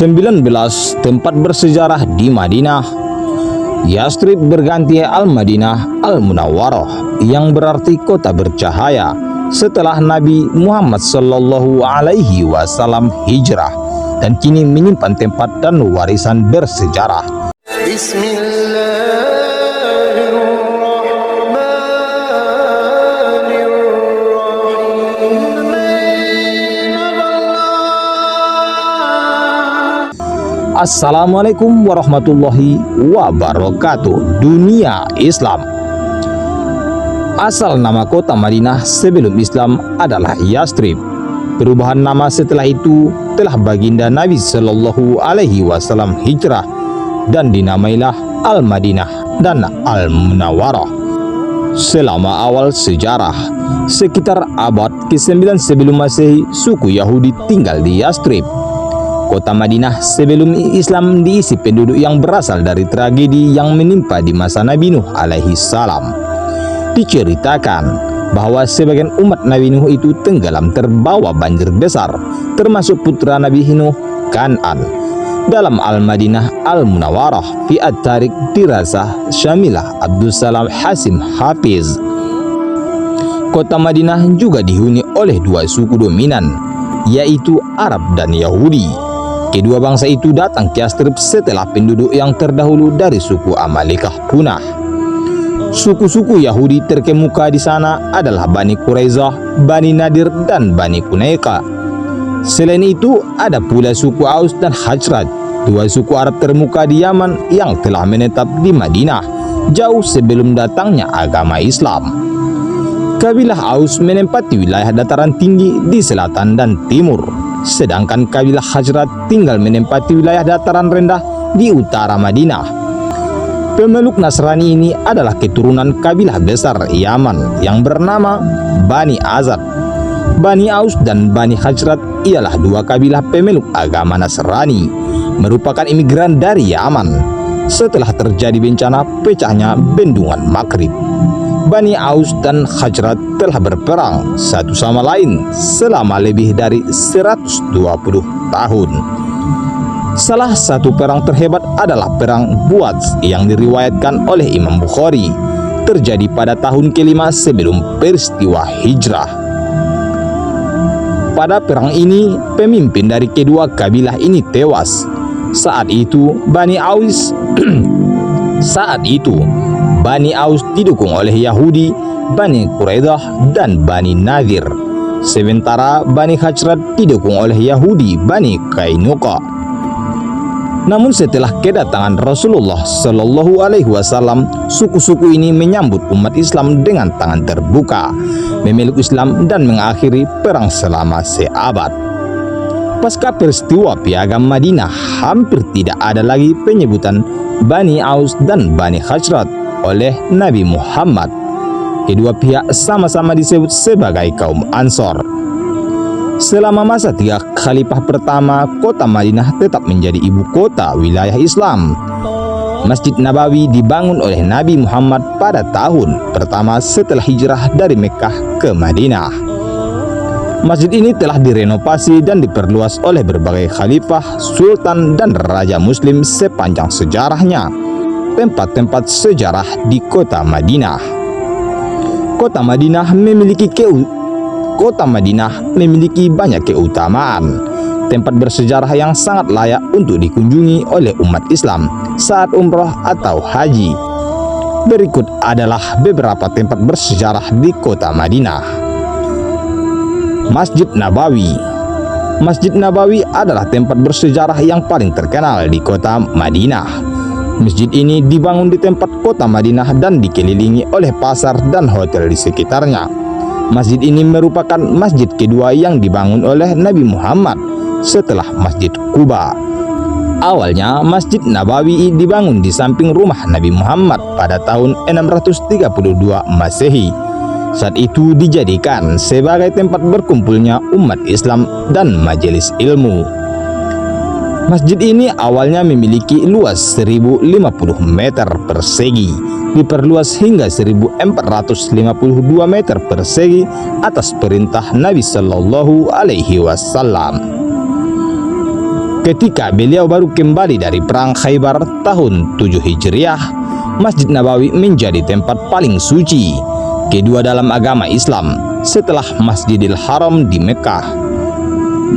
19 tempat bersejarah di Madinah. Yastrib berganti Al-Madinah Al-Munawwarah yang berarti kota bercahaya setelah Nabi Muhammad sallallahu alaihi wasallam hijrah dan kini menyimpan tempat dan warisan bersejarah. Assalamualaikum warahmatullahi wabarakatuh. Dunia Islam. Asal nama kota Madinah sebelum Islam adalah Yastrib. Perubahan nama setelah itu telah baginda Nabi Sallallahu Alaihi Wasallam hijrah dan dinamailah Al-Madinah dan Al-Munawwarah. Selama awal sejarah, sekitar abad ke-9 sebelum Masehi, suku Yahudi tinggal di Yastrib. Kota Madinah sebelum Islam diisi penduduk yang berasal dari tragedi yang menimpa di masa Nabi Nuh alaihi salam. Diceritakan bahwa sebagian umat Nabi Nuh itu tenggelam terbawa banjir besar, termasuk putra Nabi Nuh, Kan'an. Dalam Al-Madinah Al-Munawwarah fi At-Tariq dirasah Syamilah Abdul Salam Hasim Hafiz. Kota Madinah juga dihuni oleh dua suku dominan, yaitu Arab dan Yahudi. Kedua bangsa itu datang ke Yastrib setelah penduduk yang terdahulu dari suku Amalikah punah. Suku-suku Yahudi terkemuka di sana adalah Bani Quraizah, Bani Nadir, dan Bani Kunaika. Selain itu, ada pula suku Aus dan Khazraj, dua suku Arab termuka di Yaman yang telah menetap di Madinah jauh sebelum datangnya agama Islam. Kabilah Aus menempati wilayah dataran tinggi di selatan dan timur, sedangkan kabilah Khazraj tinggal menempati wilayah dataran rendah di utara Madinah. Pemeluk Nasrani ini adalah keturunan kabilah besar Yaman yang bernama Bani Azad. Bani Aus dan Bani Khazraj ialah dua kabilah pemeluk agama Nasrani, merupakan imigran dari Yaman setelah terjadi bencana pecahnya bendungan Maghrib. Bani Aus dan Khazraj telah berperang satu sama lain selama lebih dari 120 tahun. Salah satu perang terhebat adalah Perang Buats yang diriwayatkan oleh Imam Bukhari, terjadi pada tahun ke-5 sebelum peristiwa hijrah. Pada perang ini, pemimpin dari kedua kabilah ini tewas. Saat itu Bani Aus didukung oleh Yahudi, Bani Quraidah, dan Bani Nadir. Sementara Bani Khazraj didukung oleh Yahudi, Bani Qainuqa. Namun setelah kedatangan Rasulullah Sallallahu Alaihi Wasallam, suku-suku ini menyambut umat Islam dengan tangan terbuka, memeluk Islam dan mengakhiri perang selama seabad. Pasca peristiwa Piagam Madinah, hampir tidak ada lagi penyebutan Bani Aus dan Bani Khazraj oleh Nabi Muhammad. Kedua pihak sama-sama disebut sebagai kaum Ansor. Selama masa 3 khalifah pertama, kota Madinah tetap menjadi ibu kota wilayah Islam. Masjid Nabawi dibangun oleh Nabi Muhammad pada tahun pertama setelah hijrah dari Mekkah ke Madinah. Masjid ini telah direnovasi dan diperluas oleh berbagai khalifah, sultan, dan raja muslim sepanjang sejarahnya. Tempat-tempat sejarah di kota Madinah. Kota Madinah memiliki banyak keutamaan. Tempat bersejarah yang sangat layak untuk dikunjungi oleh umat Islam saat umroh atau haji. Berikut adalah beberapa tempat bersejarah di kota Madinah. Masjid Nabawi. Masjid Nabawi adalah tempat bersejarah yang paling terkenal di kota Madinah. Masjid ini dibangun di tempat kota Madinah dan dikelilingi oleh pasar dan hotel di sekitarnya. Masjid ini merupakan masjid kedua yang dibangun oleh Nabi Muhammad setelah Masjid Quba. Awalnya Masjid Nabawi dibangun di samping rumah Nabi Muhammad pada tahun 632 Masehi. Saat itu dijadikan sebagai tempat berkumpulnya umat Islam dan majelis ilmu. Masjid ini awalnya memiliki luas 1050 meter persegi, diperluas hingga 1452 meter persegi atas perintah Nabi Sallallahu Alaihi Wasallam. Ketika beliau baru kembali dari perang Khaybar tahun 7 Hijriah, Masjid Nabawi menjadi tempat paling suci kedua dalam agama Islam setelah Masjidil Haram di Mekah.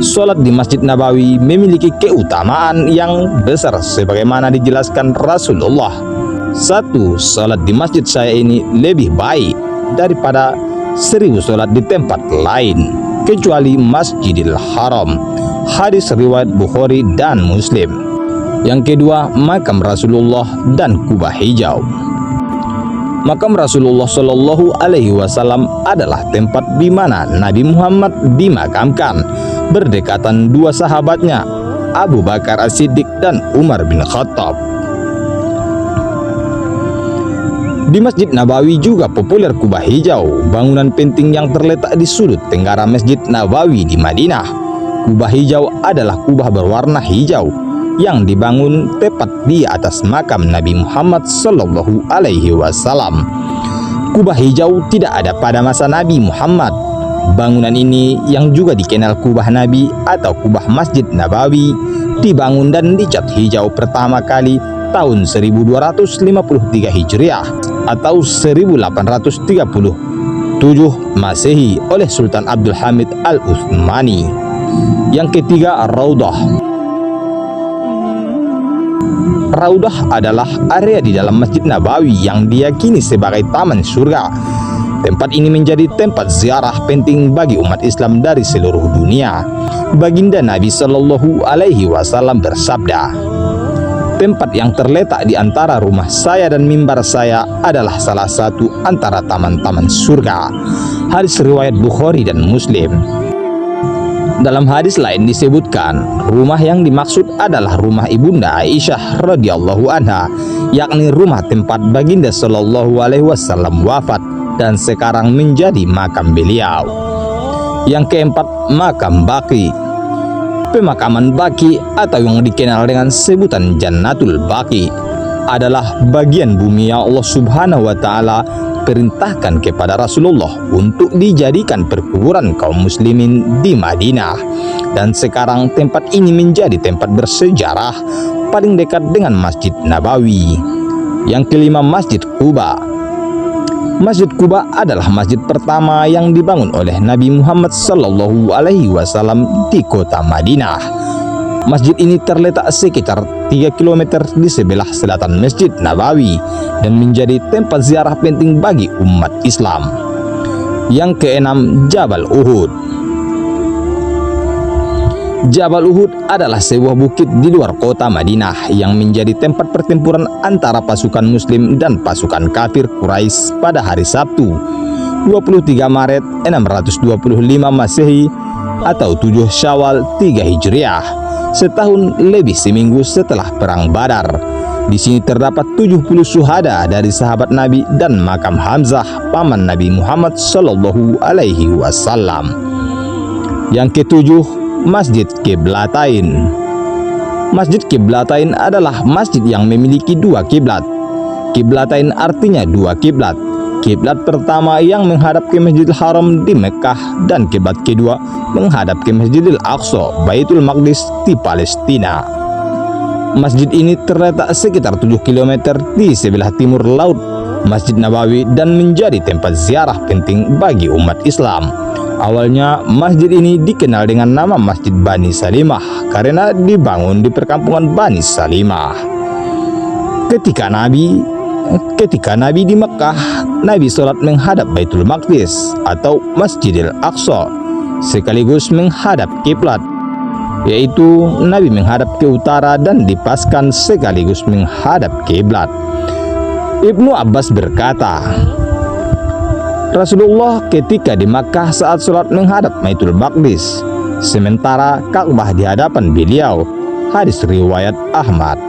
Salat di Masjid Nabawi memiliki keutamaan yang besar sebagaimana dijelaskan Rasulullah. 1. Salat di masjid saya ini lebih baik daripada 1000 salat di tempat lain kecuali Masjidil Haram. Hadis riwayat Bukhari dan Muslim. Yang kedua, makam Rasulullah dan kubah hijau. Makam Rasulullah Shallallahu Alaihi Wasallam adalah tempat di mana Nabi Muhammad dimakamkan berdekatan dua sahabatnya, Abu Bakar As-Siddiq dan Umar bin Khattab. Di Masjid Nabawi juga populer kubah hijau, bangunan penting yang terletak di sudut tenggara Masjid Nabawi di Madinah. Kubah hijau adalah kubah berwarna hijau yang dibangun tepat di atas makam Nabi Muhammad Sallallahu Alaihi Wasallam. Kubah hijau tidak ada pada masa Nabi Muhammad. Bangunan ini yang juga dikenal kubah Nabi atau kubah Masjid Nabawi dibangun dan dicat hijau pertama kali tahun 1253 Hijriah atau 1837 Masehi oleh Sultan Abdul Hamid Al-Utsmani. Yang ketiga, Raudah. Raudah adalah area di dalam Masjid Nabawi yang diyakini sebagai taman surga. Tempat ini menjadi tempat ziarah penting bagi umat Islam dari seluruh dunia. Baginda Nabi Shallallahu Alaihi Wasallam bersabda, "Tempat yang terletak di antara rumah saya dan mimbar saya adalah salah satu antara taman-taman surga." Hadis riwayat Bukhari dan Muslim. Dalam hadis lain disebutkan, rumah yang dimaksud adalah rumah Ibunda Aisyah radhiyallahu anha, yakni rumah tempat Baginda Shallallahu Alaihi Wasallam wafat dan sekarang menjadi makam beliau. Yang keempat, makam Baqi. Pemakaman Baqi atau yang dikenal dengan sebutan Jannatul Baqi adalah bagian bumi yang Allah Subhanahu wa taala perintahkan kepada Rasulullah untuk dijadikan perkuburan kaum muslimin di Madinah, dan sekarang tempat ini menjadi tempat bersejarah paling dekat dengan Masjid Nabawi. Yang kelima, Masjid Quba. Masjid Quba adalah masjid pertama yang dibangun oleh Nabi Muhammad Sallallahu Alaihi Wasallam di kota Madinah. Masjid ini terletak sekitar 3 km di sebelah selatan Masjid Nabawi dan menjadi tempat ziarah penting bagi umat Islam. Yang keenam, Jabal Uhud. Jabal Uhud adalah sebuah bukit di luar kota Madinah yang menjadi tempat pertempuran antara pasukan muslim dan pasukan kafir Quraisy pada hari Sabtu 23 Maret 625 Masehi atau 7 Syawal 3 Hijriah, setahun lebih seminggu setelah perang Badar. Di sini terdapat 70 syuhada dari sahabat Nabi dan makam Hamzah paman Nabi Muhammad Sallallahu Alaihi Wasallam. Yang ketujuh, Masjid Qiblatain. Masjid Qiblatain adalah masjid yang memiliki dua kiblat. Qiblatain artinya dua kiblat. Kiblat pertama yang menghadap ke Masjidil Haram di Mekah dan kiblat kedua menghadap ke Masjidil Aqsa, Baitul Maqdis di Palestina. Masjid ini terletak sekitar 7 km di sebelah timur laut Masjid Nabawi dan menjadi tempat ziarah penting bagi umat Islam. Awalnya masjid ini dikenal dengan nama Masjid Bani Salimah karena dibangun di perkampungan Bani Salimah. Ketika Nabi di Mekah, Nabi sholat menghadap Baitul Maqdis atau Masjidil Aqsa sekaligus menghadap kiblat, yaitu Nabi menghadap ke utara dan dipaskan sekaligus menghadap kiblat. Ibnu Abbas berkata, Rasulullah ketika di Makkah saat sholat menghadap Baitul Maqdis, sementara Ka'bah di hadapan beliau. Hadis riwayat Ahmad.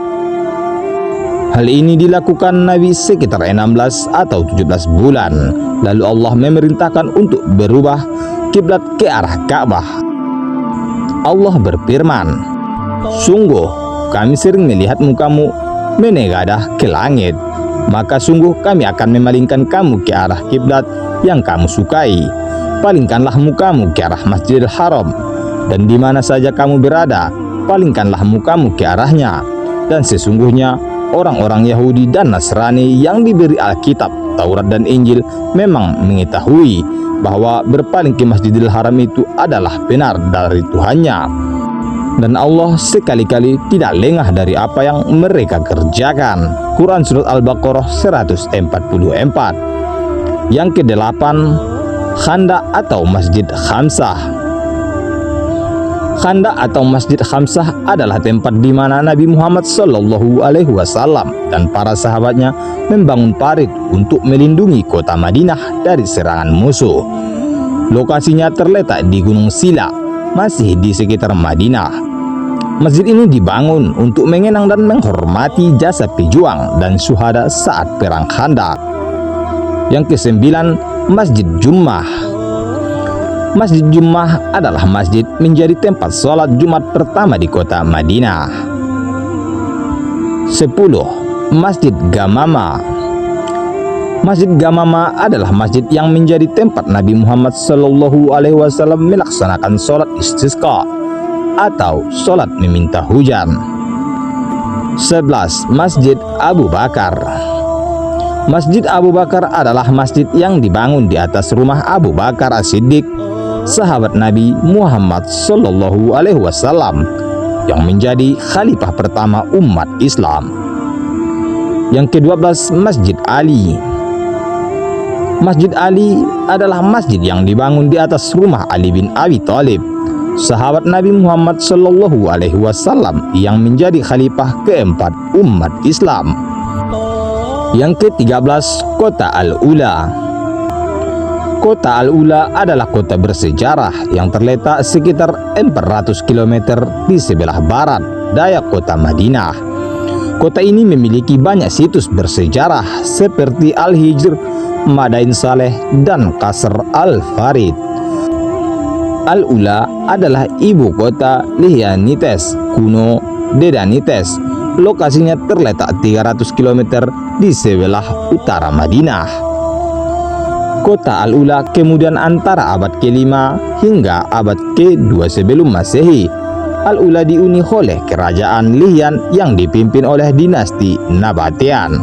Hal ini dilakukan Nabi sekitar 16 atau 17 bulan. Lalu Allah memerintahkan untuk berubah kiblat ke arah Ka'bah. Allah berfirman, "Sungguh kami sering melihat mukamu menegadah ke langit, maka sungguh kami akan memalingkan kamu ke arah kiblat yang kamu sukai. Palingkanlah mukamu ke arah Masjidil Haram, dan di mana saja kamu berada, palingkanlah mukamu ke arahnya. Dan sesungguhnya orang-orang Yahudi dan Nasrani yang diberi Alkitab, Taurat dan Injil memang mengetahui bahwa berpaling ke Masjidil Haram itu adalah benar dari Tuhannya. Dan Allah sekali-kali tidak lengah dari apa yang mereka kerjakan. Quran Surat Al-Baqarah 144. Yang ke-8, Khandak atau Masjid Khamsah. Khandak atau Masjid Khamsah adalah tempat di mana Nabi Muhammad SAW dan para sahabatnya membangun parit untuk melindungi kota Madinah dari serangan musuh. Lokasinya terletak di Gunung Sila, masih di sekitar Madinah. Masjid ini dibangun untuk mengenang dan menghormati jasa pejuang dan syuhada saat perang Khandak. Yang ke-9, Masjid Jummah. Masjid Jummah adalah masjid menjadi tempat sholat Jumat pertama di kota Madinah. 10. Masjid Gamamah. Masjid Gamamah adalah masjid yang menjadi tempat Nabi Muhammad SAW melaksanakan sholat istisqa atau sholat meminta hujan. 11. Masjid Abu Bakar. Masjid Abu Bakar adalah masjid yang dibangun di atas rumah Abu Bakar As-Siddiq, sahabat Nabi Muhammad SAW, yang menjadi khalifah pertama umat Islam. Yang ke-12, Masjid Ali. Masjid Ali adalah masjid yang dibangun di atas rumah Ali bin Abi Thalib, sahabat Nabi Muhammad SAW, yang menjadi khalifah keempat umat Islam. Yang ke-13, Kota Al-Ula. Kota Al-Ula adalah kota bersejarah yang terletak sekitar 400 km di sebelah barat daya kota Madinah. Kota ini memiliki banyak situs bersejarah seperti Al-Hijr, Madain Saleh, dan Qasr Al-Farid. Al-Ula adalah ibu kota Lihyanites kuno Dedanites. Lokasinya terletak 300 km di sebelah utara Madinah. Kota Al-Ula kemudian antara abad ke-5 hingga abad ke-2 sebelum Masehi, Al-Ula dihuni oleh kerajaan Lihyan yang dipimpin oleh dinasti Nabatean.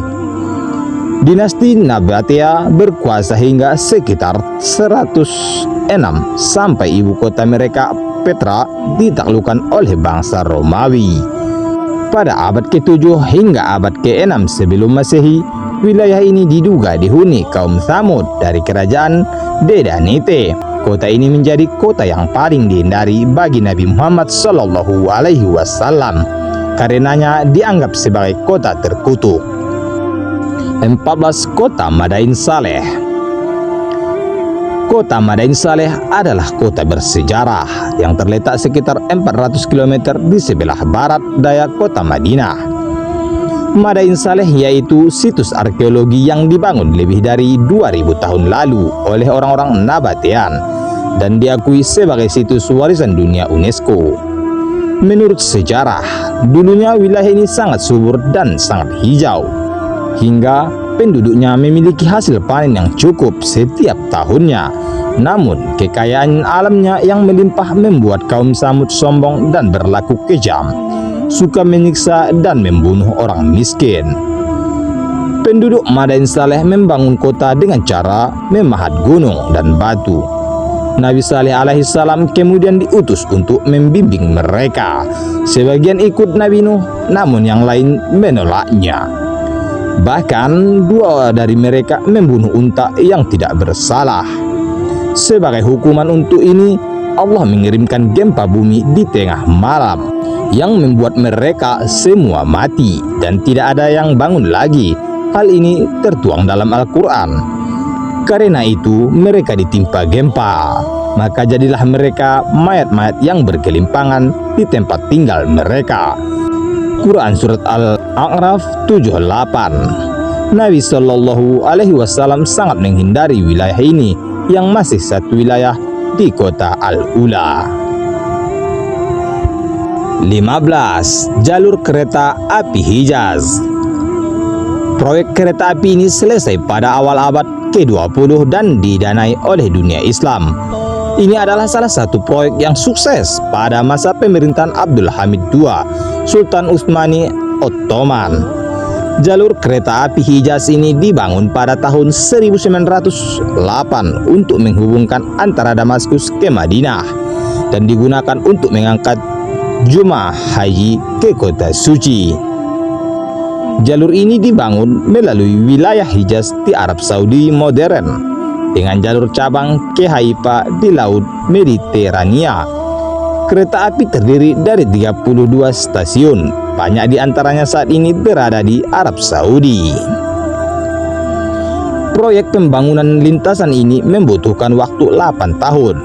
Dinasti Nabatea berkuasa hingga sekitar 106 sampai ibu kota mereka Petra ditaklukkan oleh bangsa Romawi. Pada abad ke-7 hingga abad ke-6 sebelum Masehi, wilayah ini diduga dihuni kaum Tsamud dari kerajaan Dedanite. Kota ini menjadi kota yang paling dihindari bagi Nabi Muhammad SAW, karenanya dianggap sebagai kota terkutuk. 14. Kota Madain Saleh. Kota Madain Saleh adalah kota bersejarah yang terletak sekitar 400 km di sebelah barat daya kota Madinah. Madain Saleh yaitu situs arkeologi yang dibangun lebih dari 2000 tahun lalu oleh orang-orang Nabatean dan diakui sebagai situs warisan dunia UNESCO. Menurut sejarah, dulunya wilayah ini sangat subur dan sangat hijau, hingga penduduknya memiliki hasil panen yang cukup setiap tahunnya. Namun, kekayaan alamnya yang melimpah membuat kaum Tsamud sombong dan berlaku kejam, suka menyiksa dan membunuh orang miskin. Penduduk Madain Saleh membangun kota dengan cara memahat gunung dan batu. Nabi Saleh alaihissalam kemudian diutus untuk membimbing mereka. Sebagian ikut Nabi Nuh, namun yang lain menolaknya. Bahkan 2 dari mereka membunuh unta yang tidak bersalah. Sebagai hukuman untuk ini, Allah mengirimkan gempa bumi di tengah malam yang membuat mereka semua mati dan tidak ada yang bangun lagi. Hal ini tertuang dalam Al-Quran. Karena itu mereka ditimpa gempa, maka jadilah mereka mayat-mayat yang bergelimpangan di tempat tinggal mereka. Quran Surat Al-A'raf 78. Nabi SAW sangat menghindari wilayah ini yang masih satu wilayah di kota Al-Ula. 15. Jalur kereta api Hijaz. Proyek kereta api ini selesai pada awal abad ke-20 dan didanai oleh dunia Islam. Ini adalah salah satu proyek yang sukses pada masa pemerintahan Abdul Hamid II, Sultan Utsmani Ottoman. Jalur kereta api Hijaz ini dibangun pada tahun 1908 untuk menghubungkan antara Damaskus ke Madinah dan digunakan untuk mengangkat jemaah haji ke kota suci. Jalur ini dibangun melalui wilayah Hijaz di Arab Saudi modern dengan jalur cabang ke Haifa di Laut Mediterania. Kereta api terdiri dari 32 stasiun, banyak di antaranya saat ini berada di Arab Saudi. Proyek pembangunan lintasan ini membutuhkan waktu 8 tahun,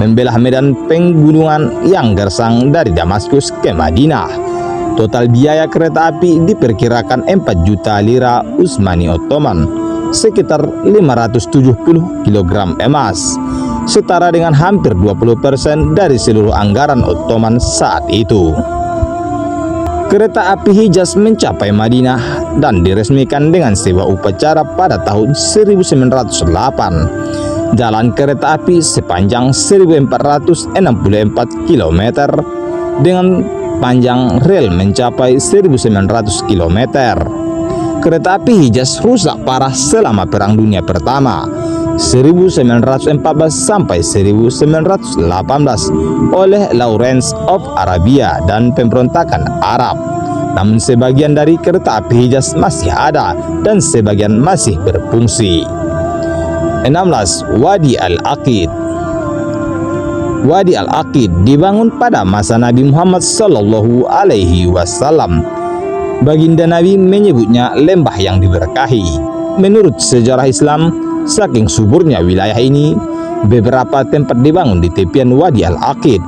membelah medan penggunungan yang gersang dari Damaskus ke Madinah. Total biaya kereta api diperkirakan 4 juta lira Utsmani Ottoman, sekitar 570 kg emas, setara dengan hampir 20% dari seluruh anggaran Ottoman saat itu. Kereta api Hijaz mencapai Madinah dan diresmikan dengan sebuah upacara pada tahun 1908. Jalan kereta api sepanjang 1464 km dengan panjang rel mencapai 1900 km. Kereta api Hijaz rusak parah selama Perang Dunia Pertama 1914 sampai 1918 oleh Lawrence of Arabia dan pemberontakan Arab. Namun sebagian dari kereta api Hijaz masih ada dan sebagian masih berfungsi. 16. Wadi Al-Aqid. Wadi Al-Aqid dibangun pada masa Nabi Muhammad SAW. Baginda Nabi menyebutnya lembah yang diberkahi. Menurut sejarah Islam, saking suburnya wilayah ini, beberapa tempat dibangun di tepian Wadi Al-Aqid,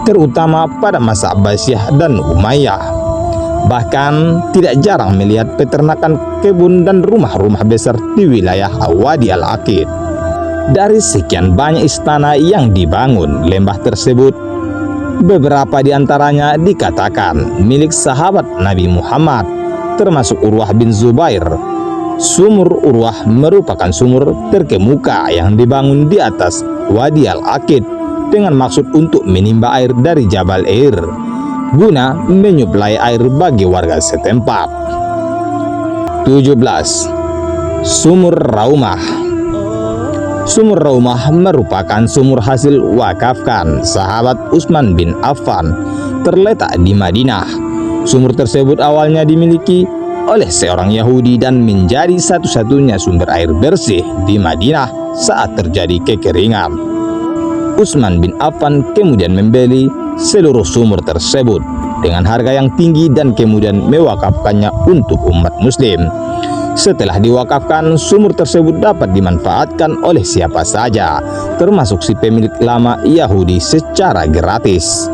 terutama pada masa Abbasiyah dan Umayyah. Bahkan tidak jarang melihat peternakan, kebun dan rumah-rumah besar di wilayah Wadi Al-Aqid. Dari sekian banyak istana yang dibangun lembah tersebut, beberapa di antaranya dikatakan milik sahabat Nabi Muhammad, termasuk Urwah bin Zubair. Sumur Urwah merupakan sumur terkemuka yang dibangun di atas Wadi Al-Aqid dengan maksud untuk menimba air dari Jabal Air, guna menyuplai air bagi warga setempat. 17. Sumur Raumah. Sumur Raumah merupakan sumur hasil wakafkan sahabat Utsman bin Affan, terletak di Madinah. Sumur tersebut awalnya dimiliki oleh seorang Yahudi dan menjadi satu-satunya sumber air bersih di Madinah saat terjadi kekeringan. Utsman bin Affan kemudian membeli seluruh sumur tersebut dengan harga yang tinggi dan kemudian mewakafkannya untuk umat muslim. Setelah diwakafkan, sumur tersebut dapat dimanfaatkan oleh siapa saja, termasuk si pemilik lama Yahudi secara gratis.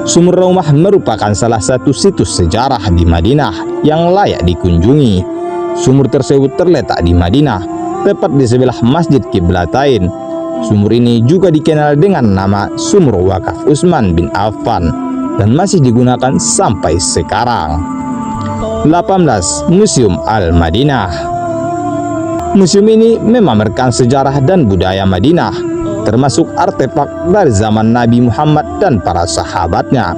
Sumur Raumah merupakan salah satu situs sejarah di Madinah yang layak dikunjungi. Sumur tersebut terletak di Madinah, tepat di sebelah Masjid Qiblatain. Sumur ini juga dikenal dengan nama Sumur Wakaf Utsman bin Affan dan masih digunakan sampai sekarang. 18. Museum Al-Madinah. Museum ini memamerkan sejarah dan budaya Madinah, termasuk artefak dari zaman Nabi Muhammad dan para sahabatnya.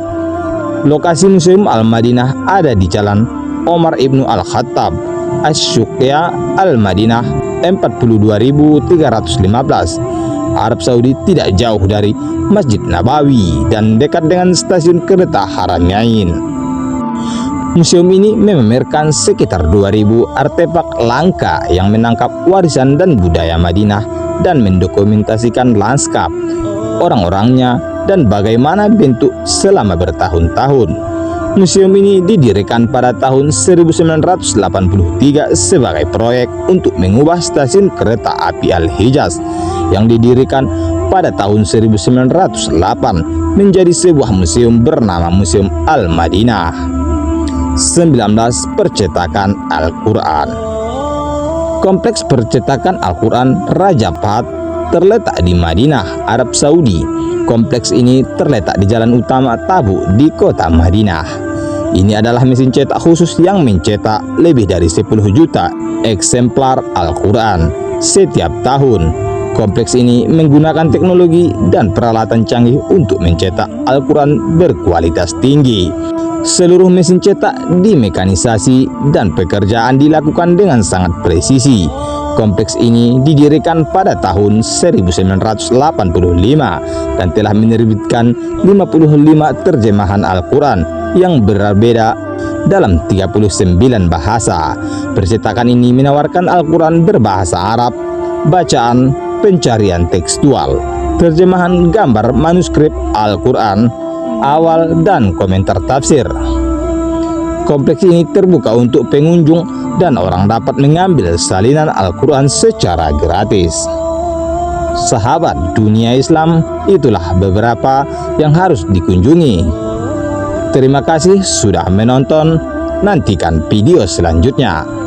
Lokasi Museum Al-Madinah ada di Jalan Omar Ibnu Al-Khattab, Asy-Syuqya Al-Madinah 42.315, Arab Saudi, tidak jauh dari Masjid Nabawi dan dekat dengan stasiun kereta Haramain. Museum ini memamerkan sekitar 2.000 artefak langka yang menangkap warisan dan budaya Madinah dan mendokumentasikan lanskap, orang-orangnya, dan bagaimana bentuk selama bertahun-tahun. Museum ini didirikan pada tahun 1983 sebagai proyek untuk mengubah stasiun kereta api Al-Hijaz yang didirikan pada tahun 1908 menjadi sebuah museum bernama Museum Al-Madinah. 19. Percetakan Al-Quran. Kompleks percetakan Al-Quran Raja Fahd terletak di Madinah, Arab Saudi. Kompleks ini terletak di jalan utama Tabuk di kota Madinah. Ini adalah mesin cetak khusus yang mencetak lebih dari 10 juta eksemplar Al-Quran setiap tahun. Kompleks ini menggunakan teknologi dan peralatan canggih untuk mencetak Al-Quran berkualitas tinggi. Seluruh mesin cetak dimekanisasi dan pekerjaan dilakukan dengan sangat presisi. Kompleks ini didirikan pada tahun 1985 dan telah menerbitkan 55 terjemahan Al-Quran yang berbeda dalam 39 bahasa. Percetakan ini menawarkan Al-Quran berbahasa Arab, bacaan, pencarian tekstual, terjemahan gambar manuskrip Al-Quran awal dan komentar tafsir. Kompleks ini terbuka untuk pengunjung dan orang dapat mengambil salinan Al-Quran secara gratis. Sahabat dunia Islam, itulah beberapa yang harus dikunjungi. Terima kasih sudah menonton. Nantikan video selanjutnya.